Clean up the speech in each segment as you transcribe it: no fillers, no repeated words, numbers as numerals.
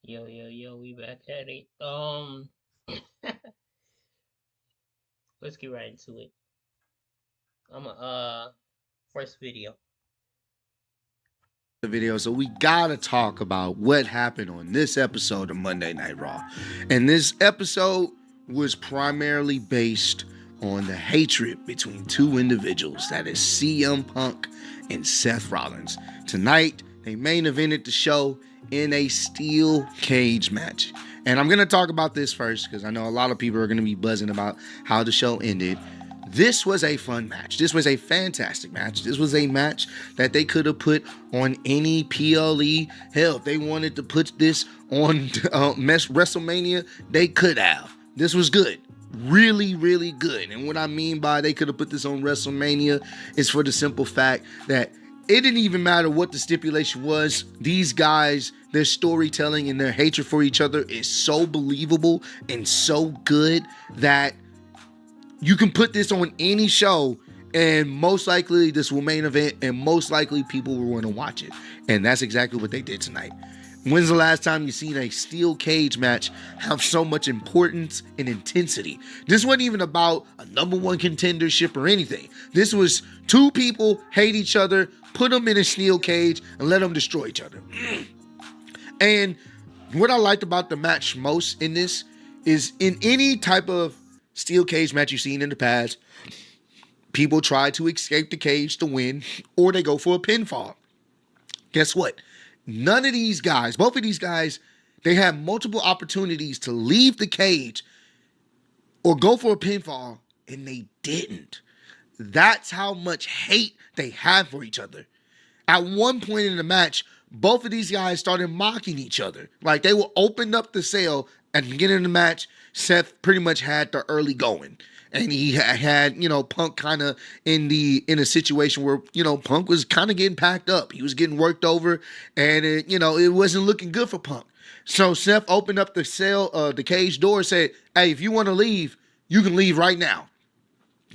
Yo, we back at it. Let's get right into it. I'm a first video. The video, so we gotta talk about what happened on this episode of Monday Night Raw. And this episode was primarily based on the hatred between two individuals, that is CM Punk and Seth Rollins. Tonight, they main evented the show in a steel cage match. And I'm gonna talk about this first because I know a lot of people are gonna be buzzing about how the show ended. This was a fun match. This was a fantastic match. This was a match that they could have put on any PLE. Hell, if they wanted to put this on WrestleMania, they could have. This was good. Really, really good. And what I mean by they could have put this on WrestleMania is for the simple fact that it didn't even matter what the stipulation was. These guys, their storytelling and their hatred for each other is so believable and so good that you can put this on any show and most likely this will main event and most likely people will want to watch it. And that's exactly what they did tonight. When's the last time you've seen a steel cage match have so much importance and intensity? This wasn't even about a number one contendership or anything. This was two people hate each other, put them in a steel cage and let them destroy each other. And what I liked about the match most in this is in any type of steel cage match you've seen in the past, people try to escape the cage to win, or they go for a pinfall. Guess what? None of these guys, both of these guys, they had multiple opportunities to leave the cage or go for a pinfall, and they didn't. That's how much hate they have for each other. At one point in the match, both of these guys started mocking each other. Like they will open up the sale at the beginning of the match. Seth pretty much had the early going. And he had, Punk kind of in a situation where, Punk was kind of getting packed up. He was getting worked over and, it wasn't looking good for Punk. So Seth opened up the cage door and said, hey, if you want to leave, you can leave right now.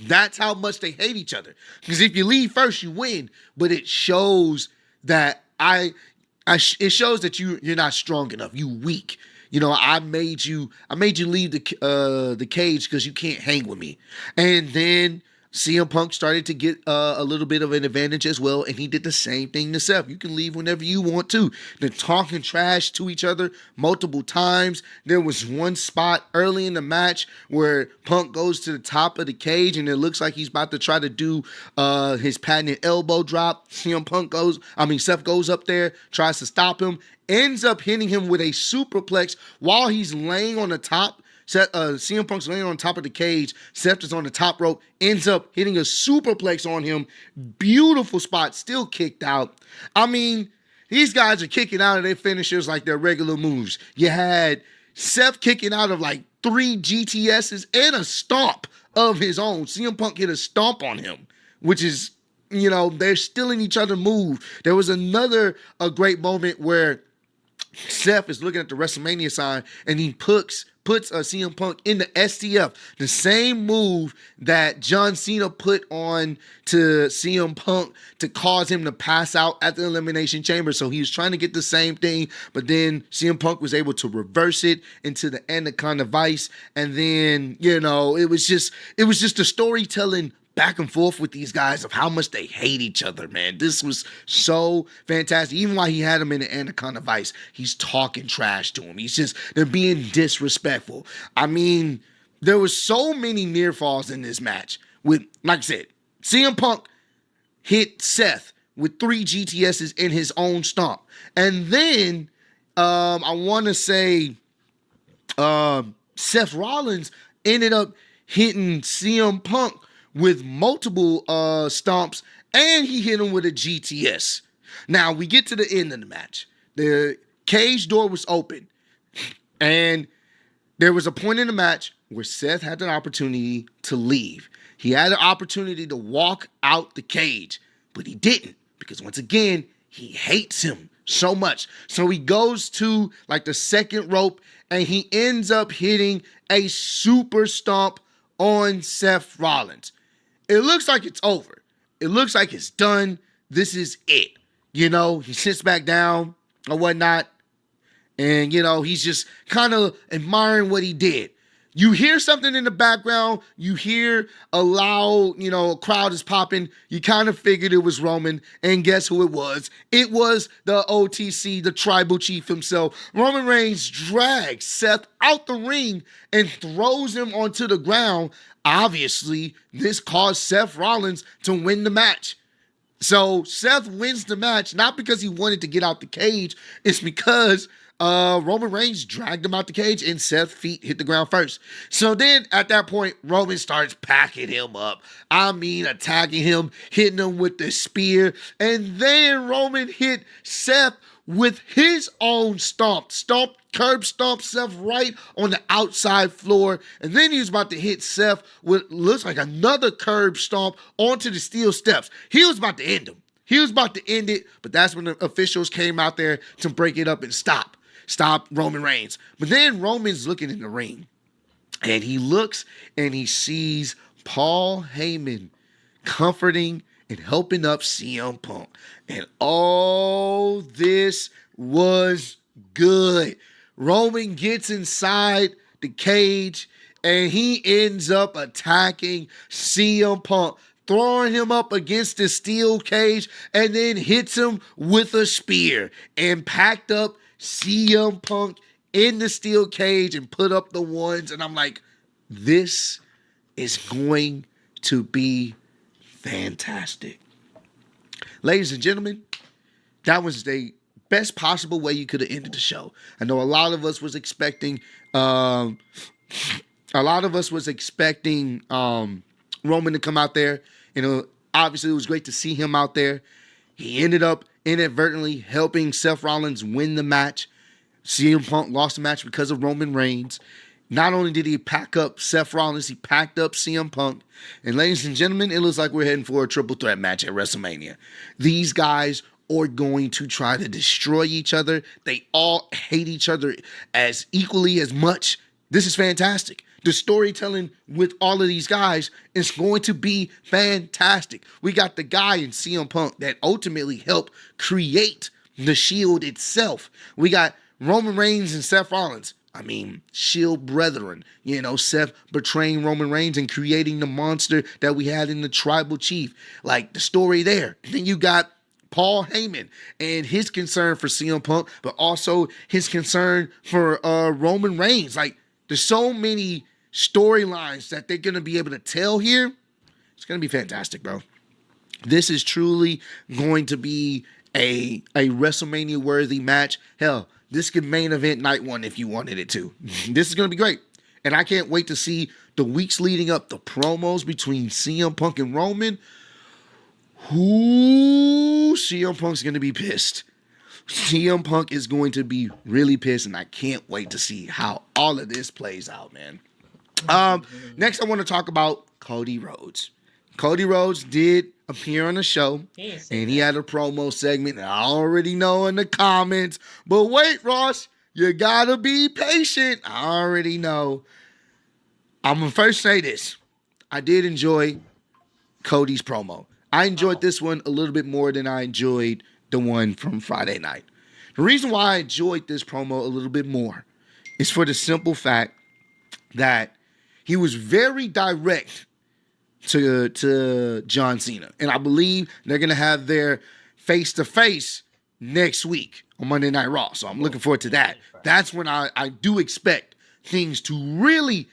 That's how much they hate each other. Because if you leave first, you win. But it shows that it shows that you're not strong enough. You weak. I made you leave the cage because you can't hang with me. And then CM Punk started to get a little bit of an advantage as well, and he did the same thing to Seth. You can leave whenever you want to. They're talking trash to each other multiple times. There was one spot early in the match where Punk goes to the top of the cage, and it looks like he's about to try to do his patented elbow drop. Seth goes up there, tries to stop him, ends up hitting him with a superplex while he's laying on the top. CM Punk's laying on top of the cage. Seth is on the top rope, ends up hitting a superplex on him. Beautiful spot, still kicked out. I mean, these guys are kicking out of their finishers like their regular moves. You had Seth kicking out of like 3 GTSs and a stomp of his own. CM Punk hit a stomp on him, which is, they're stealing each other's move. There was a great moment where Seth is looking at the WrestleMania sign and he puts CM Punk in the STF, the same move that John Cena put on to CM Punk to cause him to pass out at the Elimination Chamber. So he was trying to get the same thing, but then CM Punk was able to reverse it into the Anaconda Vice. And then, it was just the storytelling back and forth with these guys of how much they hate each other, man. This was so fantastic. Even while he had him in the Anaconda Vice, he's talking trash to him. They're being disrespectful. I mean, there was so many near falls in this match. With, like I said, CM Punk hit Seth with 3 GTSs in his own stomp. And then, I want to say, Seth Rollins ended up hitting CM Punk with multiple stomps, and he hit him with a GTS. Now, we get to the end of the match. The cage door was open, and there was a point in the match where Seth had an opportunity to leave. He had an opportunity to walk out the cage, but he didn't, because once again, he hates him so much. So he goes to like the second rope, and he ends up hitting a super stomp on Seth Rollins. It looks like it's over. It looks like it's done. This is it. He sits back down or whatnot. and he's just kind of admiring what he did. You hear something in the background, you hear a loud, a crowd is popping. You kind of figured it was Roman, and guess who it was? It was the OTC, the tribal chief himself. Roman Reigns drags Seth out the ring and throws him onto the ground. Obviously, this caused Seth Rollins to win the match. So Seth wins the match, not because he wanted to get out the cage, it's because Roman Reigns dragged him out the cage and Seth's feet hit the ground first. So then at that point, Roman starts packing him up. Attacking him, hitting him with the spear. And then Roman hit Seth with his own curb stomp Seth right on the outside floor. And then he was about to hit Seth with looks like another curb stomp onto the steel steps. He was about to end him. He was about to end it, but that's when the officials came out there to break it up and stop Roman Reigns. But then Roman's looking in the ring, and he looks and he sees Paul Heyman comforting and helping up CM Punk. And all this was good. Roman gets inside the cage, and he ends up attacking CM Punk, throwing him up against the steel cage, and then hits him with a spear and packed up CM Punk in the steel cage and put up the ones. And I'm like, this is going to be fantastic. Ladies and gentlemen, that was the best possible way you could have ended the show. I know a lot of us was expecting Roman to come out there. Obviously it was great to see him out there. He ended up inadvertently helping Seth Rollins win the match. CM Punk lost the match because of Roman Reigns. Not only did he pack up Seth Rollins, he packed up CM Punk. And ladies and gentlemen, it looks like we're heading for a triple threat match at WrestleMania. These guys are going to try to destroy each other. They all hate each other as equally as much. This is fantastic. The storytelling with all of these guys is going to be fantastic. We got the guy in CM Punk that ultimately helped create the Shield itself. We got Roman Reigns and Seth Rollins. Shield brethren. Seth betraying Roman Reigns and creating the monster that we had in the Tribal Chief. Like the story there. Then you got Paul Heyman and his concern for CM Punk, but also his concern for Roman Reigns. Like, there's so many storylines that they're going to be able to tell here. It's going to be fantastic, bro. This is truly going to be a WrestleMania-worthy match. Hell, this could main event night one if you wanted it to. This is going to be great. And I can't wait to see the weeks leading up, the promos between CM Punk and Roman. CM Punk's going to be pissed. CM Punk is going to be really pissed, and I can't wait to see how all of this plays out, man. Next, I want to talk about Cody Rhodes. Cody Rhodes did appear on the show, and he had a promo segment. I already know in the comments, but wait, Ross, you gotta be patient. I already know. I'm gonna first say this. I did enjoy Cody's promo. I enjoyed this one a little bit more than I enjoyed the one from Friday night. The reason why I enjoyed this promo a little bit more is for the simple fact that he was very direct to John Cena. And I believe they're going to have their face-to-face next week on Monday Night Raw. So I'm looking forward to that. That's when I do expect things to really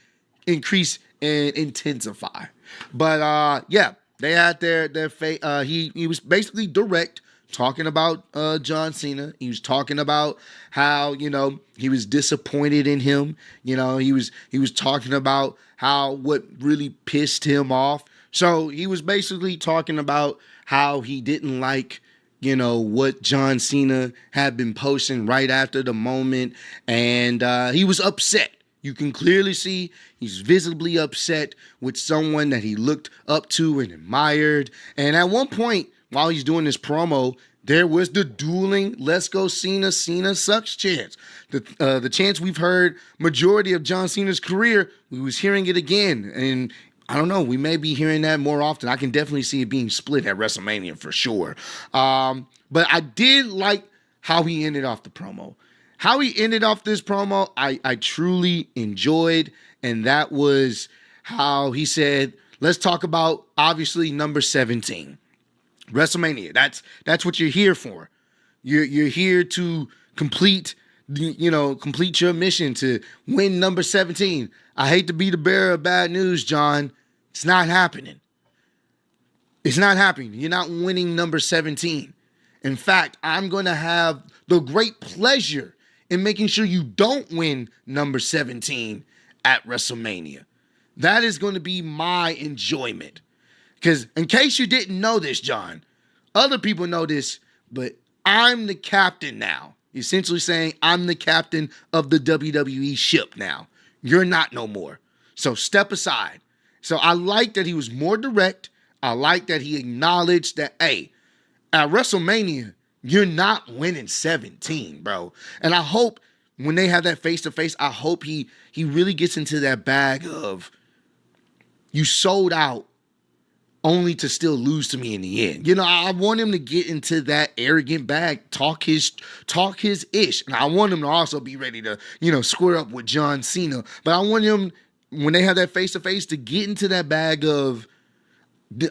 increase and intensify. But yeah, they had their face. He was basically direct, talking about John Cena. He was talking about how, he was disappointed in him. He was talking about how what really pissed him off. So he was basically talking about how he didn't like, what John Cena had been posting right after the moment. And he was upset. You can clearly see he's visibly upset with someone that he looked up to and admired. And at one point, while he's doing this promo, there was the dueling "Let's go Cena, Cena sucks" chants. The chants we've heard majority of John Cena's career. We was hearing it again, and I don't know. We may be hearing that more often. I can definitely see it being split at WrestleMania for sure. But I did like how he ended off the promo. How he ended off this promo, I truly enjoyed. And that was how he said, let's talk about obviously number 17. WrestleMania. That's what you're here for. You're here to complete your mission to win number 17. I hate to be the bearer of bad news, John. It's not happening. It's not happening. You're not winning number 17. In fact, I'm going to have the great pleasure in making sure you don't win number 17 at WrestleMania. That is going to be my enjoyment. Because in case you didn't know this, John, other people know this, but I'm the captain now. Essentially saying I'm the captain of the WWE ship now. You're not no more. So step aside. So I like that he was more direct. I like that he acknowledged that, hey, at WrestleMania, you're not winning 17, bro. And I hope when they have that face-to-face, I hope he really gets into that bag of you sold out only to still lose to me in the end. You know, I want him to get into that arrogant bag, talk his ish. And I want him to also be ready to, square up with John Cena. But I want him, when they have that face-to-face, to get into that bag of,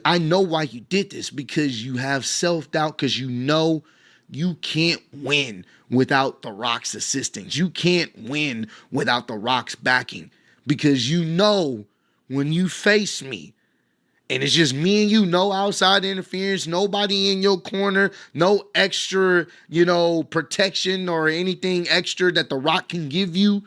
I know why you did this, because you have self-doubt, because you know you can't win without The Rock's assistance. You can't win without The Rock's backing, because you know when you face me, and it's just me and you, no outside interference, nobody in your corner, no extra, protection or anything extra that The Rock can give you.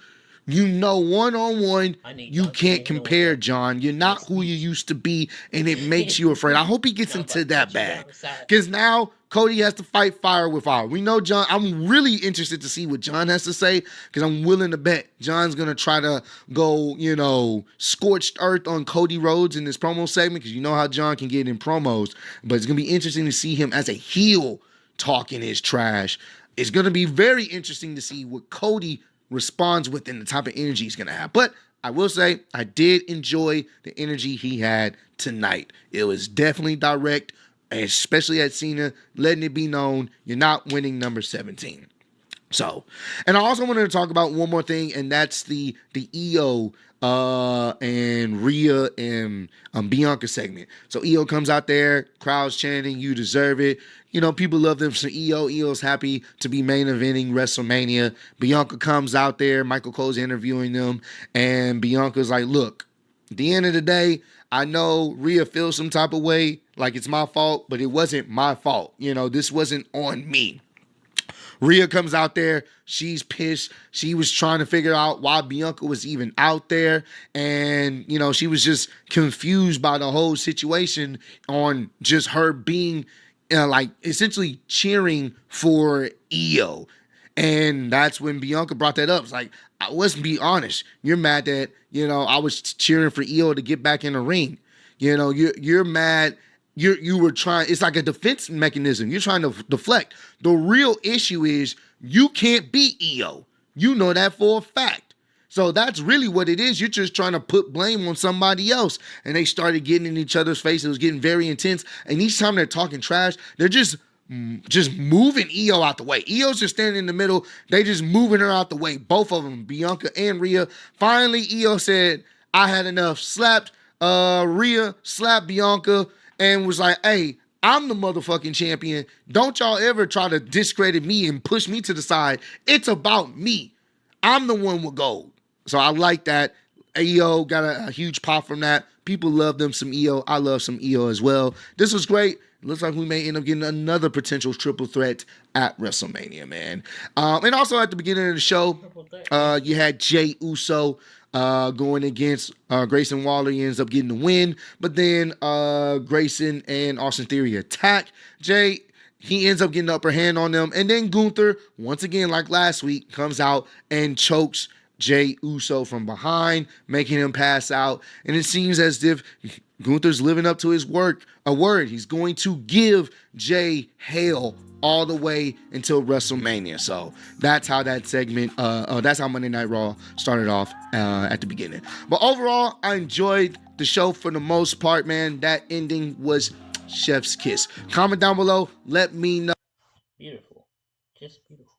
One-on-one, you can't compare, John. You're not who you used to be, and it makes you afraid. I hope he gets into that bag. Because now Cody has to fight fire with fire. We know John. I'm really interested to see what John has to say, because I'm willing to bet John's going to try to go, scorched earth on Cody Rhodes in this promo segment, because you know how John can get in promos. But it's going to be interesting to see him as a heel talking his trash. It's going to be very interesting to see what Cody responds within the type of energy he's going to have. But I will say, I did enjoy the energy he had tonight. It was definitely direct, especially at Cena, letting it be known you're not winning number 17. So, and I also wanted to talk about one more thing, and that's the EO and Rhea and Bianca segment. So EO comes out there, crowd's chanting, "You deserve it." People love them. So EO's happy to be main eventing WrestleMania. Bianca comes out there, Michael Cole's interviewing them, and Bianca's like, "Look, at the end of the day, I know Rhea feels some type of way, like it's my fault, but it wasn't my fault. This wasn't on me." Rhea comes out there. She's pissed. She was trying to figure out why Bianca was even out there. And, she was just confused by the whole situation on just her being essentially cheering for EO. And that's when Bianca brought that up. It's like, let's be honest. You're mad that, I was cheering for EO to get back in the ring. You're mad. You were trying, it's like a defense mechanism. You're trying to deflect. The real issue is you can't beat EO. You know that for a fact. So that's really what it is. You're just trying to put blame on somebody else. And they started getting in each other's face. It was getting very intense. And each time they're talking trash, they're just moving EO out the way. EO's just standing in the middle. They just moving her out the way. Both of them, Bianca and Rhea. Finally, EO said, "I had enough." Slapped Rhea, slapped Bianca, and was like, "Hey, I'm the motherfucking champion. Don't y'all ever try to discredit me and push me to the side. It's about me. I'm the one with gold." So I like that. EO got a huge pop from that. People love them some EO. I love some EO as well. This was great. Looks like we may end up getting another potential triple threat at WrestleMania, man. And also at the beginning of the show, you had Jey Uso going against Grayson Waller. He ends up getting the win. But then Grayson and Austin Theory attack. Jay, he ends up getting the upper hand on them. And then Gunther, once again, like last week, comes out and chokes Jey Uso from behind, making him pass out. And it seems as if Gunther's living up to his word. He's going to give Jay hell all the way until WrestleMania. So that's how that segment, that's how Monday Night Raw started off at the beginning. But overall, I enjoyed the show for the most part, man. That ending was chef's kiss. Comment down below. Let me know. Beautiful. Just beautiful.